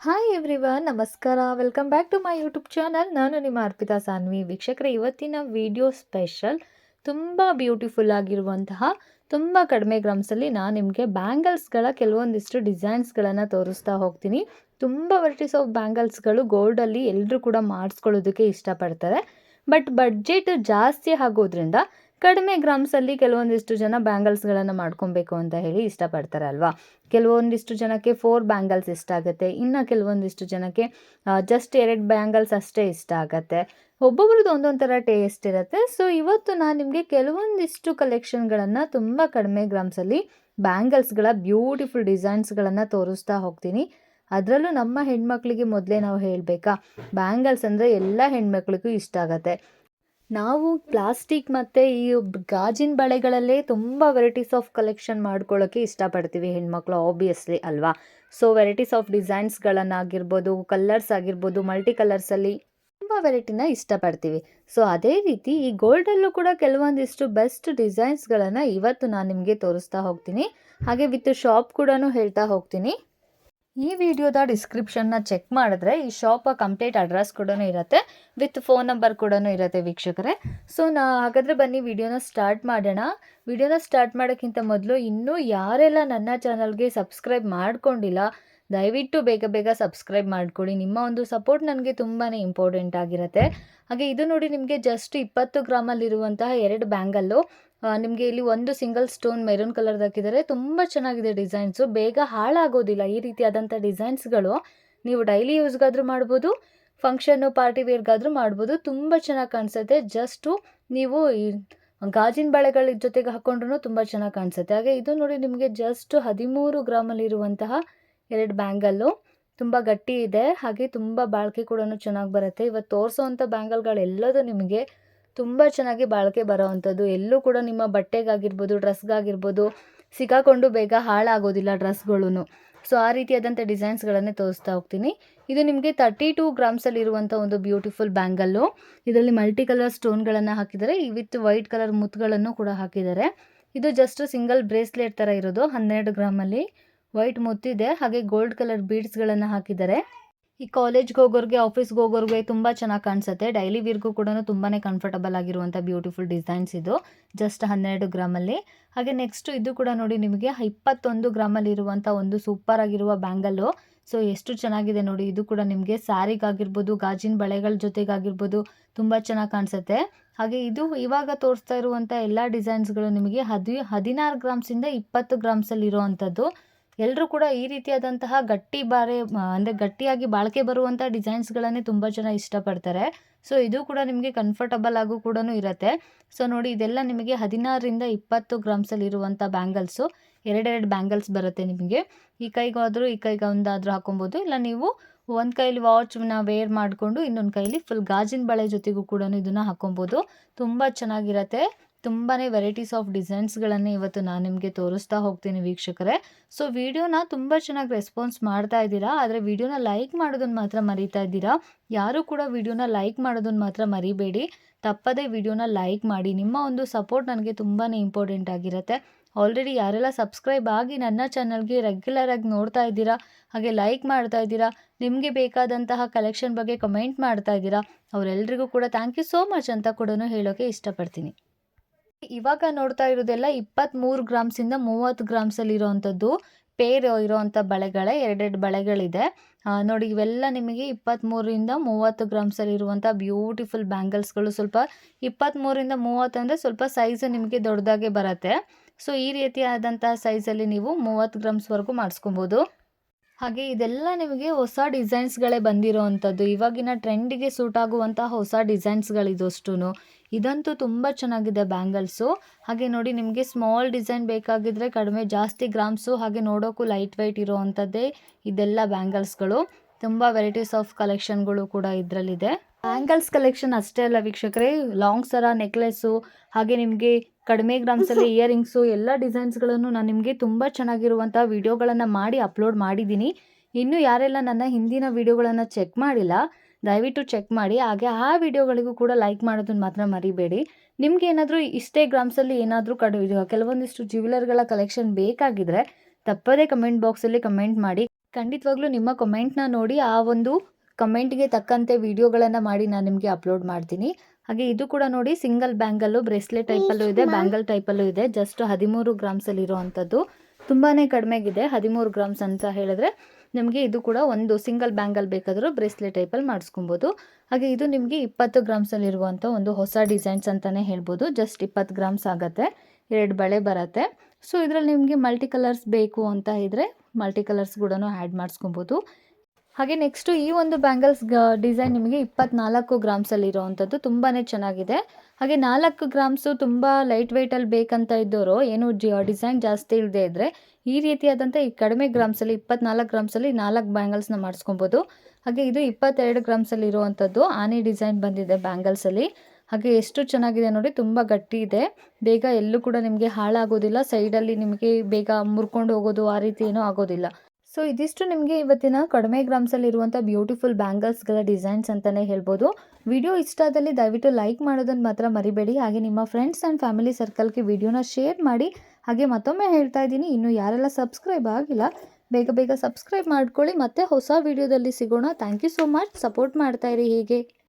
Hi everyone, ನಮಸ್ಕಾರ. Welcome back to my YouTube channel. ನಾನು ನಿಮ್ಮ ಅರ್ಪಿತಾ ಸಾನ್ವಿ. ವೀಕ್ಷಕರೇ, ಇವತ್ತಿನ ವಿಡಿಯೋ ಸ್ಪೆಷಲ್. ತುಂಬ ಬ್ಯೂಟಿಫುಲ್ ಆಗಿರುವಂತಹ, ತುಂಬ ಕಡಿಮೆ ಗ್ರಾಮ್ಸಲ್ಲಿ ನಾನು ನಿಮಗೆ ಬ್ಯಾಂಗಲ್ಸ್ಗಳ ಕೆಲವೊಂದಿಷ್ಟು ಡಿಸೈನ್ಸ್ಗಳನ್ನು ತೋರಿಸ್ತಾ ಹೋಗ್ತೀನಿ. ತುಂಬ ವೆರೈಟೀಸ್ ಆಫ್ ಬ್ಯಾಂಗಲ್ಸ್ಗಳು ಗೋಲ್ಡಲ್ಲಿ ಎಲ್ಲರೂ ಕೂಡ ಮಾಡಿಸ್ಕೊಳ್ಳೋದಕ್ಕೆ ಇಷ್ಟಪಡ್ತಾರೆ. ಬಟ್ ಬಡ್ಜೆಟ್ ಜಾಸ್ತಿ ಆಗೋದ್ರಿಂದ ಕಡಿಮೆ ಗ್ರಾಮ್ಸಲ್ಲಿ ಕೆಲವೊಂದಿಷ್ಟು ಜನ ಬ್ಯಾಂಗಲ್ಸ್ಗಳನ್ನು ಮಾಡ್ಕೊಬೇಕು ಅಂತ ಹೇಳಿ ಇಷ್ಟಪಡ್ತಾರೆ ಅಲ್ವಾ. ಕೆಲವೊಂದಿಷ್ಟು ಜನಕ್ಕೆ 4 ಬ್ಯಾಂಗಲ್ಸ್ ಇಷ್ಟ ಆಗುತ್ತೆ, ಇನ್ನು ಕೆಲವೊಂದಿಷ್ಟು ಜನಕ್ಕೆ ಜಸ್ಟ್ 2 ಬ್ಯಾಂಗಲ್ಸ್ ಅಷ್ಟೇ ಇಷ್ಟ ಆಗುತ್ತೆ. ಒಬ್ಬೊಬ್ರದ್ದು ಒಂದೊಂದು ಥರ ಟೇಸ್ಟ್ ಇರುತ್ತೆ. ಸೊ ಇವತ್ತು ನಾನು ನಿಮಗೆ ಕೆಲವೊಂದಿಷ್ಟು ಕಲೆಕ್ಷನ್ಗಳನ್ನು ತುಂಬ ಕಡಿಮೆ ಗ್ರಾಮ್ಸಲ್ಲಿ ಬ್ಯಾಂಗಲ್ಸ್ಗಳ ಬ್ಯೂಟಿಫುಲ್ ಡಿಸೈನ್ಸ್ಗಳನ್ನು ತೋರಿಸ್ತಾ ಹೋಗ್ತೀನಿ. ಅದರಲ್ಲೂ ನಮ್ಮ ಹೆಣ್ಮಕ್ಳಿಗೆ ಮೊದಲೇ ನಾವು ಹೇಳಬೇಕಾ, ಬ್ಯಾಂಗಲ್ಸ್ ಅಂದರೆ ಎಲ್ಲ ಹೆಣ್ಮಕ್ಳಿಗೂ ಇಷ್ಟ ಆಗುತ್ತೆ. ನಾವು ಪ್ಲಾಸ್ಟಿಕ್ ಮತ್ತು ಈ ಗಾಜಿನ ಬಳೆಗಳಲ್ಲೇ ತುಂಬ ವೆರೈಟೀಸ್ ಆಫ್ ಕಲೆಕ್ಷನ್ ಮಾಡ್ಕೊಳ್ಳೋಕ್ಕೆ ಇಷ್ಟಪಡ್ತೀವಿ ಹೆಣ್ಮಕ್ಳು, ಆಬ್ವಿಯಸ್ಲಿ ಅಲ್ವಾ. ಸೊ ವೆರೈಟೀಸ್ ಆಫ್ ಡಿಸೈನ್ಸ್ಗಳನ್ನಾಗಿರ್ಬೋದು, ಕಲರ್ಸ್ ಆಗಿರ್ಬೋದು, ಮಲ್ಟಿ ಕಲರ್ಸಲ್ಲಿ ತುಂಬ ವೆರೈಟಿನ ಇಷ್ಟಪಡ್ತೀವಿ. ಸೊ ಅದೇ ರೀತಿ ಈ ಗೋಲ್ಡಲ್ಲೂ ಕೂಡ ಕೆಲವೊಂದಿಷ್ಟು ಬೆಸ್ಟ್ ಡಿಸೈನ್ಸ್ಗಳನ್ನು ಇವತ್ತು ನಾನು ನಿಮಗೆ ತೋರಿಸ್ತಾ ಹೋಗ್ತೀನಿ. ಹಾಗೆ ವಿತ್ ಶಾಪ್ ಕೂಡ ಹೇಳ್ತಾ ಹೋಗ್ತೀನಿ. ಈ ವಿಡಿಯೋದ ಡಿಸ್ಕ್ರಿಪ್ಷನ್ನ ಚೆಕ್ ಮಾಡಿದ್ರೆ ಈ ಶಾಪ್ ಕಂಪ್ಲೀಟ್ ಅಡ್ರೆಸ್ ಕೂಡ ಇರುತ್ತೆ, ವಿತ್ ಫೋನ್ ನಂಬರ್ ಕೂಡ ಇರುತ್ತೆ ವೀಕ್ಷಕರೇ. ಸೊ ಹಾಗಾದರೆ ಬನ್ನಿ ವಿಡಿಯೋನ ಸ್ಟಾರ್ಟ್ ಮಾಡೋಣ. ವಿಡಿಯೋನ ಸ್ಟಾರ್ಟ್ ಮಾಡೋಕ್ಕಿಂತ ಮೊದಲು ಇನ್ನೂ ಯಾರೆಲ್ಲ ನನ್ನ ಚಾನಲ್ಗೆ ಸಬ್ಸ್ಕ್ರೈಬ್ ಮಾಡ್ಕೊಂಡಿಲ್ಲ, ದಯವಿಟ್ಟು ಬೇಗ ಬೇಗ ಸಬ್ಸ್ಕ್ರೈಬ್ ಮಾಡ್ಕೊಳ್ಳಿ. ನಿಮ್ಮ ಒಂದು ಸಪೋರ್ಟ್ ನನಗೆ ತುಂಬಾ ಇಂಪಾರ್ಟೆಂಟ್ ಆಗಿರುತ್ತೆ. ಹಾಗೆ ಇದು ನೋಡಿ, ನಿಮಗೆ ಜಸ್ಟ್ 20 ಗ್ರಾಮಲ್ಲಿರುವಂತಹ 2 ಬ್ಯಾಂಗಲ್ಲು. ನಿಮಗೆ ಇಲ್ಲಿ ಒಂದು ಸಿಂಗಲ್ ಸ್ಟೋನ್ ಮೆರೂನ್ ಕಲರ್ದು ಹಾಕಿದ್ದಾರೆ. ತುಂಬ ಚೆನ್ನಾಗಿದೆ ಡಿಸೈನ್ಸು, ಬೇಗ ಹಾಳಾಗೋದಿಲ್ಲ. ಈ ರೀತಿಯಾದಂಥ ಡಿಸೈನ್ಸ್ಗಳು ನೀವು ಡೈಲಿ ಯೂಸ್ಗಾದರೂ ಮಾಡ್ಬೋದು, ಫಂಕ್ಷನ್ನು ಪಾರ್ಟಿ ವೇರ್ಗಾದರೂ ಮಾಡ್ಬೋದು. ತುಂಬ ಚೆನ್ನಾಗಿ ಕಾಣಿಸುತ್ತೆ. ಜಸ್ಟು ನೀವು ಈ ಗಾಜಿನ ಬಳೆಗಳ ಜೊತೆಗೆ ಹಾಕ್ಕೊಂಡ್ರೂ ತುಂಬ ಚೆನ್ನಾಗಿ ಕಾಣಿಸುತ್ತೆ. ಹಾಗೆ ಇದು ನೋಡಿ, ನಿಮಗೆ ಜಸ್ಟ್ 13 ಗ್ರಾಮಲ್ಲಿರುವಂತಹ 2 ಬ್ಯಾಂಗಲ್ಲು. ತುಂಬ ಗಟ್ಟಿ ಇದೆ, ಹಾಗೆ ತುಂಬ ಬಾಳಿಕೆ ಕೂಡ ಚೆನ್ನಾಗಿ ಬರುತ್ತೆ. ಇವತ್ತು ತೋರಿಸೋವಂಥ ಬ್ಯಾಂಗಲ್ಗಳೆಲ್ಲದೂ ನಿಮಗೆ ತುಂಬ ಚೆನ್ನಾಗಿ ಬಾಳಿಕೆ ಬರೋವಂಥದ್ದು. ಎಲ್ಲೂ ಕೂಡ ನಿಮ್ಮ ಬಟ್ಟೆಗಾಗಿರ್ಬೋದು, ಡ್ರೆಸ್ಗಾಗಿರ್ಬೋದು ಸಿಕ್ಕಾಕೊಂಡು ಬೇಗ ಹಾಳಾಗೋದಿಲ್ಲ ಡ್ರೆಸ್ಗಳೂ. ಸೊ ಆ ರೀತಿಯಾದಂಥ ಡಿಸೈನ್ಸ್ಗಳನ್ನೇ ತೋರಿಸ್ತಾ ಹೋಗ್ತೀನಿ. ಇದು ನಿಮಗೆ 32 ಗ್ರಾಮ್ಸಲ್ಲಿರುವಂಥ ಒಂದು ಬ್ಯೂಟಿಫುಲ್ ಬ್ಯಾಂಗಲ್ಲು. ಇದರಲ್ಲಿ ಮಲ್ಟಿ ಕಲರ್ ಸ್ಟೋನ್ಗಳನ್ನು ಹಾಕಿದ್ದಾರೆ, ವಿತ್ ವೈಟ್ ಕಲರ್ ಮುತ್ತುಗಳನ್ನು ಕೂಡ ಹಾಕಿದ್ದಾರೆ. ಇದು ಜಸ್ಟ್ ಸಿಂಗಲ್ ಬ್ರೇಸ್ಲೆಟ್ ಥರ ಇರೋದು. 12 ಗ್ರಾಮಲ್ಲಿ ವೈಟ್ ಮುತ್ತಿದೆ, ಹಾಗೆ ಗೋಲ್ಡ್ ಕಲರ್ ಬೀಡ್ಸ್ಗಳನ್ನು ಹಾಕಿದ್ದಾರೆ. ಈ ಕಾಲೇಜ್ಗೆ ಹೋಗೋರಿಗೆ, ಆಫೀಸ್ಗೆ ಹೋಗೋರಿಗೆ ತುಂಬ ಚೆನ್ನಾಗಿ ಕಾಣಿಸುತ್ತೆ. ಡೈಲಿ ವೀರ್ಗೂ ಕೂಡ ತುಂಬಾ ಕಂಫರ್ಟಬಲ್ ಆಗಿರುವಂಥ ಬ್ಯೂಟಿಫುಲ್ ಡಿಸೈನ್ಸ್ ಇದು, ಜಸ್ಟ್ 12 ಗ್ರಾಮಲ್ಲಿ. ಹಾಗೆ ನೆಕ್ಸ್ಟು ಇದು ಕೂಡ ನೋಡಿ, ನಿಮಗೆ 21 ಗ್ರಾಮಲ್ಲಿ ಇರುವಂಥ ಒಂದು ಸೂಪರ್ ಆಗಿರುವ ಬ್ಯಾಂಗಲ್ಲು. ಸೊ ಎಷ್ಟು ಚೆನ್ನಾಗಿದೆ ನೋಡಿ. ಇದು ಕೂಡ ನಿಮಗೆ ಸ್ಯಾರಿಗಾಗಿರ್ಬೋದು, ಗಾಜಿನ ಬಳೆಗಳ ಜೊತೆಗಾಗಿರ್ಬೋದು ತುಂಬ ಚೆನ್ನಾಗಿ ಕಾಣಿಸುತ್ತೆ. ಹಾಗೆ ಇದು ಇವಾಗ ತೋರಿಸ್ತಾ ಇರುವಂಥ ಎಲ್ಲ ಡಿಸೈನ್ಸ್ಗಳು ನಿಮಗೆ 16 ಗ್ರಾಮ್ಸಿಂದ 20 ಗ್ರಾಮ್ಸಲ್ಲಿ ಇರೋವಂಥದ್ದು. ಎಲ್ಲರೂ ಕೂಡ ಈ ರೀತಿಯಾದಂತಹ ಅಂದರೆ ಗಟ್ಟಿಯಾಗಿ ಬಾಳಿಕೆ ಬರುವಂಥ ಡಿಸೈನ್ಸ್ಗಳನ್ನೇ ತುಂಬ ಜನ ಇಷ್ಟಪಡ್ತಾರೆ. ಸೊ ಇದು ಕೂಡ ನಿಮಗೆ ಕಂಫರ್ಟಬಲ್ ಆಗು ಕೂಡ ಇರುತ್ತೆ. ಸೊ ನೋಡಿ, ಇದೆಲ್ಲ ನಿಮಗೆ 16ರಿಂದ 20 ಗ್ರಾಮ್ಸಲ್ಲಿ ಇರುವಂಥ ಬ್ಯಾಂಗಲ್ಸು. 2 ಬ್ಯಾಂಗಲ್ಸ್ ಬರುತ್ತೆ ನಿಮಗೆ. ಈ ಕೈಗಾದರೂ ಈ ಕೈಗೆ ಒಂದಾದರೂ ಹಾಕೊಬೋದು, ಇಲ್ಲ ನೀವು ಒಂದು ಕೈಲಿ ವಾಚ್ನ ವೇರ್ ಮಾಡಿಕೊಂಡು ಇನ್ನೊಂದು ಕೈಲಿ ಫುಲ್ ಗಾಜಿನ ಬಳೆ ಜೊತೆಗೂ ಕೂಡ ಇದನ್ನು ಹಾಕೊಬೋದು. ತುಂಬ ಚೆನ್ನಾಗಿರುತ್ತೆ. ತುಂಬಾ ವೆರೈಟೀಸ್ ಆಫ್ ಡಿಸೈನ್ಸ್ಗಳನ್ನೇ ಇವತ್ತು ನಾನು ನಿಮಗೆ ತೋರಿಸ್ತಾ ಹೋಗ್ತೀನಿ ವೀಕ್ಷಕರೇ. ಸೊ ವಿಡಿಯೋನ ತುಂಬ ಚೆನ್ನಾಗಿ ರೆಸ್ಪಾನ್ಸ್ ಮಾಡ್ತಾ ಇದ್ದೀರಾ, ಆದರೆ ವಿಡಿಯೋನ ಲೈಕ್ ಮಾಡೋದನ್ನು ಮಾತ್ರ ಮರಿತಾ ಇದ್ದೀರಾ. ಯಾರೂ ಕೂಡ ವಿಡಿಯೋನ ಲೈಕ್ ಮಾಡೋದನ್ನು ಮಾತ್ರ ಮರಿಬೇಡಿ. ತಪ್ಪದೇ ವಿಡಿಯೋನ ಲೈಕ್ ಮಾಡಿ. ನಿಮ್ಮ ಒಂದು ಸಪೋರ್ಟ್ ನನಗೆ ತುಂಬಾ ಇಂಪಾರ್ಟೆಂಟ್ ಆಗಿರುತ್ತೆ. ಆಲ್ರೆಡಿ ಯಾರೆಲ್ಲ ಸಬ್ಸ್ಕ್ರೈಬ್ ಆಗಿ ನನ್ನ ಚಾನಲ್ಗೆ ರೆಗ್ಯುಲರಾಗಿ ನೋಡ್ತಾ ಇದ್ದೀರಾ, ಹಾಗೆ ಲೈಕ್ ಮಾಡ್ತಾ ಇದ್ದೀರಾ, ನಿಮಗೆ ಬೇಕಾದಂತಹ ಕಲೆಕ್ಷನ್ ಬಗ್ಗೆ ಕಮೆಂಟ್ ಮಾಡ್ತಾ ಇದ್ದೀರಾ, ಅವರೆಲ್ಲರಿಗೂ ಕೂಡ ಥ್ಯಾಂಕ್ ಯು ಸೋ ಮಚ್ ಅಂತ ಕೂಡ ಹೇಳೋಕ್ಕೆ ಇಷ್ಟಪಡ್ತೀನಿ. ಇವಾಗ ನೋಡ್ತಾ ಇರೋದೆಲ್ಲ 23 ಗ್ರಾಮ್ಸಿಂದ 30 ಗ್ರಾಮ್ಸಲ್ಲಿ ಇರೋವಂಥದ್ದು ಪೇರ್ ಇರೋವಂಥ ಬಳೆಗಳೇ. 2 ಬಳೆಗಳಿದೆ ನೋಡಿ. ಇವೆಲ್ಲ ನಿಮಗೆ 23ರಿಂದ 30 ಗ್ರಾಮ್ಸಲ್ಲಿ ಇರುವಂಥ ಬ್ಯೂಟಿಫುಲ್ ಬ್ಯಾಂಗಲ್ಸ್ಗಳು. ಸ್ವಲ್ಪ 23ರಿಂದ 30 ಅಂದರೆ ಸ್ವಲ್ಪ ಸೈಜ್ ನಿಮಗೆ ದೊಡ್ಡದಾಗೆ ಬರುತ್ತೆ. ಸೊ ಈ ರೀತಿಯಾದಂಥ ಸೈಜಲ್ಲಿ ನೀವು 30 ಗ್ರಾಮ್ಸ್ವರೆಗೂ ಮಾಡಿಸ್ಕೊಬೋದು. ಹಾಗೆ ಇದೆಲ್ಲ ನಿಮಗೆ ಹೊಸ ಡಿಸೈನ್ಸ್ಗಳೇ ಬಂದಿರೋವಂಥದ್ದು, ಇವಾಗಿನ ಟ್ರೆಂಡಿಗೆ ಸೂಟ್ ಆಗುವಂತಹ ಹೊಸ ಡಿಸೈನ್ಸ್ಗಳಿದಷ್ಟು. ಇದಂತೂ ತುಂಬ ಚೆನ್ನಾಗಿದೆ ಬ್ಯಾಂಗಲ್ಸು. ಹಾಗೆ ನೋಡಿ, ನಿಮಗೆ ಸ್ಮಾಲ್ ಡಿಸೈನ್ ಬೇಕಾಗಿದ್ದರೆ ಕಡಿಮೆ, ಜಾಸ್ತಿ ಗ್ರಾಮ್ಸು, ಹಾಗೆ ನೋಡೋಕ್ಕೂ ಲೈಟ್ ವೆಯ್ಟ್ ಇರೋವಂಥದ್ದೇ ಇದೆಲ್ಲ ಬ್ಯಾಂಗಲ್ಸ್ಗಳು. ತುಂಬ ವೆರೈಟೀಸ್ ಆಫ್ ಕಲೆಕ್ಷನ್ಗಳು ಕೂಡ ಇದರಲ್ಲಿದೆ. ಬ್ಯಾಂಗಲ್ಸ್ ಕಲೆಕ್ಷನ್ ಅಷ್ಟೇ ಅಲ್ಲ ವೀಕ್ಷಕರೇ, ಲಾಂಗ್ ಸರ, ನೆಕ್ಲೆಸ್ಸು, ಹಾಗೆ ನಿಮಗೆ ಕಡಿಮೆ ಗ್ರಾಮ್ಸಲ್ಲಿ ಇಯರಿಂಗ್ಸು, ಎಲ್ಲ ಡಿಸೈನ್ಸ್ಗಳನ್ನು ನಾನು ನಿಮಗೆ ತುಂಬ ಚೆನ್ನಾಗಿರುವಂಥ ವಿಡಿಯೋಗಳನ್ನು ಮಾಡಿ ಅಪ್ಲೋಡ್ ಮಾಡಿದ್ದೀನಿ. ಇನ್ನೂ ಯಾರೆಲ್ಲ ನನ್ನ ಹಿಂದಿನ ವಿಡಿಯೋಗಳನ್ನು ಚೆಕ್ ಮಾಡಿಲ್ಲ, ದಯವಿಟ್ಟು ಚೆಕ್ ಮಾಡಿ. ಹಾಗೆ ಆ ವಿಡಿಯೋಗಳಿಗೂ ಕೂಡ ಲೈಕ್ ಮಾಡೋದನ್ನು ಮಾತ್ರ ಮರಿಬೇಡಿ. ನಿಮ್ಗೆ ಏನಾದರೂ ಇಷ್ಟೇ ಗ್ರಾಮ್ಸಲ್ಲಿ ಏನಾದರೂ ಕೆಲವೊಂದಿಷ್ಟು ಜ್ಯುವೆಲರ್ಗಳ ಕಲೆಕ್ಷನ್ ಬೇಕಾಗಿದ್ದರೆ ತಪ್ಪದೇ ಕಮೆಂಟ್ ಬಾಕ್ಸಲ್ಲಿ ಕಮೆಂಟ್ ಮಾಡಿ. ಖಂಡಿತವಾಗ್ಲೂ ನಿಮ್ಮ ಕಮೆಂಟ್ನ ನೋಡಿ ಆ ಒಂದು ಕಮೆಂಟ್ಗೆ ತಕ್ಕಂತೆ ವಿಡಿಯೋಗಳನ್ನು ಮಾಡಿ ನಾನು ನಿಮಗೆ ಅಪ್ಲೋಡ್ ಮಾಡ್ತೀನಿ. ಹಾಗೆ ಇದು ಕೂಡ ನೋಡಿ ಸಿಂಗಲ್ ಬ್ಯಾಂಗಲ್ಲು ಬ್ರೇಸ್ಲೆಟ್ ಟೈಪಲ್ಲೂ ಇದೆ, ಬ್ಯಾಂಗಲ್ ಟೈಪಲ್ಲೂ ಇದೆ. ಜಸ್ಟ್ 13 ಗ್ರಾಮ್ಸಲ್ಲಿ ಇರೋವಂಥದ್ದು, ತುಂಬಾ ಕಡಿಮೆಗಿದೆ. 13 ಗ್ರಾಮ್ಸ್ ಅಂತ ಹೇಳಿದ್ರೆ ನಿಮಗೆ ಇದು ಕೂಡ ಒಂದು ಸಿಂಗಲ್ ಬ್ಯಾಂಗಲ್ ಬೇಕಾದರೂ ಬ್ರೇಸ್ಲೆಟ್ ಟೈಪಲ್ಲಿ ಮಾಡಿಸ್ಕೊಬೋದು. ಹಾಗೆ ಇದು ನಿಮಗೆ 20 ಗ್ರಾಮ್ಸಲ್ಲಿ ಇರುವಂಥ ಒಂದು ಹೊಸ ಡಿಸೈನ್ಸ್ ಅಂತಲೇ ಹೇಳ್ಬೋದು. ಜಸ್ಟ್ 20 ಗ್ರಾಮ್ಸ್ ಆಗುತ್ತೆ, 2 ಬಳೆ ಬರುತ್ತೆ. ಸೊ ಇದರಲ್ಲಿ ನಿಮಗೆ ಮಲ್ಟಿ ಕಲರ್ಸ್ ಬೇಕು ಅಂತ ಇದ್ದರೆ ಮಲ್ಟಿ ಕಲರ್ಸ್ ಕೂಡ ಆ್ಯಡ್ ಮಾಡಿಸ್ಕೊಬೋದು. ಹಾಗೆ ನೆಕ್ಸ್ಟು ಈ ಒಂದು ಬ್ಯಾಂಗಲ್ಸ್ ಡಿಸೈನ್ ನಿಮಗೆ 24 ಗ್ರಾಮ್ಸಲ್ಲಿ ಇರೋವಂಥದ್ದು, ತುಂಬಾ ಚೆನ್ನಾಗಿದೆ. ಹಾಗೆ 4 ಗ್ರಾಮ್ಸು ತುಂಬ ಲೈಟ್ ವೆಯ್ಟಲ್ಲಿ ಬೇಕಂತ ಇದ್ದವರು, ಏನು ಡಿಸೈನ್ ಜಾಸ್ತಿ ಇಲ್ಲದೆ ಇದ್ದರೆ ಈ ರೀತಿಯಾದಂಥ ಈ ಕಡಿಮೆ ಗ್ರಾಮ್ಸಲ್ಲಿ 24 ಗ್ರಾಮ್ಸಲ್ಲಿ 4 ಬ್ಯಾಂಗಲ್ಸ್ನ ಮಾಡಿಸ್ಕೊಬೋದು. ಹಾಗೆ ಇದು 22 ಗ್ರಾಮ್ಸಲ್ಲಿ ಇರುವಂಥದ್ದು ಆನೆ ಡಿಸೈನ್ ಬಂದಿದೆ ಬ್ಯಾಂಗಲ್ಸಲ್ಲಿ. ಹಾಗೆ ಎಷ್ಟು ಚೆನ್ನಾಗಿದೆ ನೋಡಿ, ತುಂಬ ಗಟ್ಟಿ ಇದೆ, ಬೇಗ ಎಲ್ಲೂ ಕೂಡ ನಿಮಗೆ ಹಾಳಾಗೋದಿಲ್ಲ, ಸೈಡಲ್ಲಿ ನಿಮಗೆ ಬೇಗ ಮುರ್ಕೊಂಡು ಹೋಗೋದು ಆ ರೀತಿ ಏನೂ ಆಗೋದಿಲ್ಲ. ಸೊ ಇದಿಷ್ಟು ನಿಮಗೆ ಇವತ್ತಿನ ಕಡಿಮೆ ಗ್ರಾಮ್ಸಲ್ಲಿ ಇರುವಂಥ ಬ್ಯೂಟಿಫುಲ್ ಬ್ಯಾಂಗಲ್ಸ್ಗಳ ಡಿಸೈನ್ಸ್ ಅಂತಲೇ ಹೇಳ್ಬೋದು. ವಿಡಿಯೋ ಇಷ್ಟ ಆದಲ್ಲಿ ದಯವಿಟ್ಟು ಲೈಕ್ ಮಾಡೋದನ್ನು ಮಾತ್ರ ಮರಿಬೇಡಿ. ಹಾಗೆ ನಿಮ್ಮ ಫ್ರೆಂಡ್ಸ್ ಆ್ಯಂಡ್ ಫ್ಯಾಮಿಲಿ ಸರ್ಕಲ್ಗೆ ವಿಡಿಯೋನ ಶೇರ್ ಮಾಡಿ. ಹಾಗೆ ಮತ್ತೊಮ್ಮೆ ಹೇಳ್ತಾ ಇದ್ದೀನಿ, ಇನ್ನೂ ಯಾರೆಲ್ಲ ಸಬ್ಸ್ಕ್ರೈಬ್ ಆಗಿಲ್ಲ ಬೇಗ ಬೇಗ ಸಬ್ಸ್ಕ್ರೈಬ್ ಮಾಡ್ಕೊಳ್ಳಿ. ಮತ್ತೆ ಹೊಸ ವಿಡಿಯೋದಲ್ಲಿ ಸಿಗೋಣ. Thank you so much, support ಮಾಡ್ತಾಯಿರಿ ಹೀಗೆ.